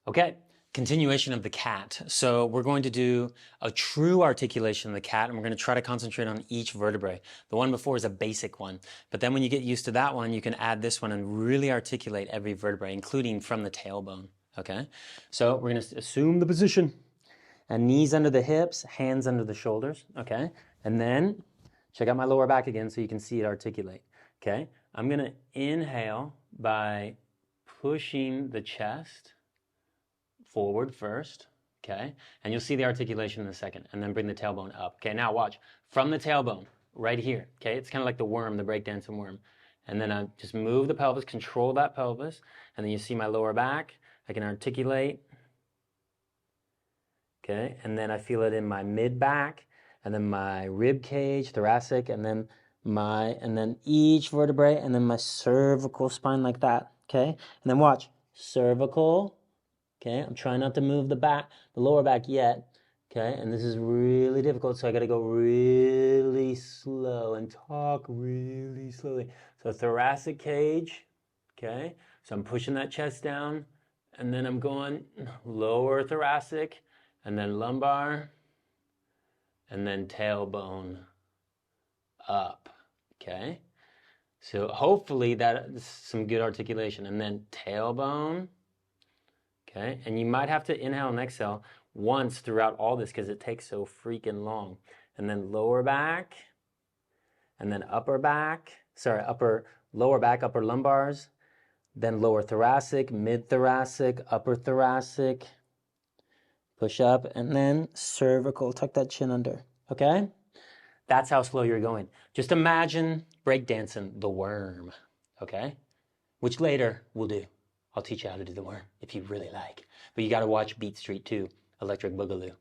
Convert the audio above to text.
Okay, continuation of the cat. So we're going to do a true articulation of the cat, and we're going to try to concentrate on each vertebrae. The one before is a basic one, but then when you get used to that one, you can add this one and really articulate every vertebrae, including from the tailbone. Okay, so we're going to assume the position, and knees under the hips, hands under the shoulders. Okay, and then check out my lower back again so you can see it articulate. Okay, I'm going to inhale by pushing the chest forward first, okay? And you'll see the articulation in a second, and then bring the tailbone up. Okay, now watch. From the tailbone, right here, okay? It's kind of like the worm, the breakdancing worm. And then I just move the pelvis, control that pelvis, and then you see my lower back. I can articulate, okay? And then I feel it in my mid-back, and then my rib cage, thoracic, and then each vertebrae, and then my cervical spine like that, okay? And then watch, cervical. Okay, I'm trying not to move the lower back yet. Okay, and this is really difficult, so I got to go really slow and talk really slowly. So thoracic cage, okay, so I'm pushing that chest down, and then I'm going lower thoracic, and then lumbar, and then tailbone up, okay? So hopefully that's some good articulation, and then tailbone. Okay, and you might have to inhale and exhale once throughout all this because it takes so freaking long. And then lower back, and then lower back, upper lumbars, then lower thoracic, mid-thoracic, upper thoracic, push up, and then cervical, tuck that chin under, okay? That's how slow you're going. Just imagine breakdancing the worm, okay? Which later we'll do. I'll teach you how to do the worm if you really like. But you got to watch Beat Street 2, Electric Boogaloo.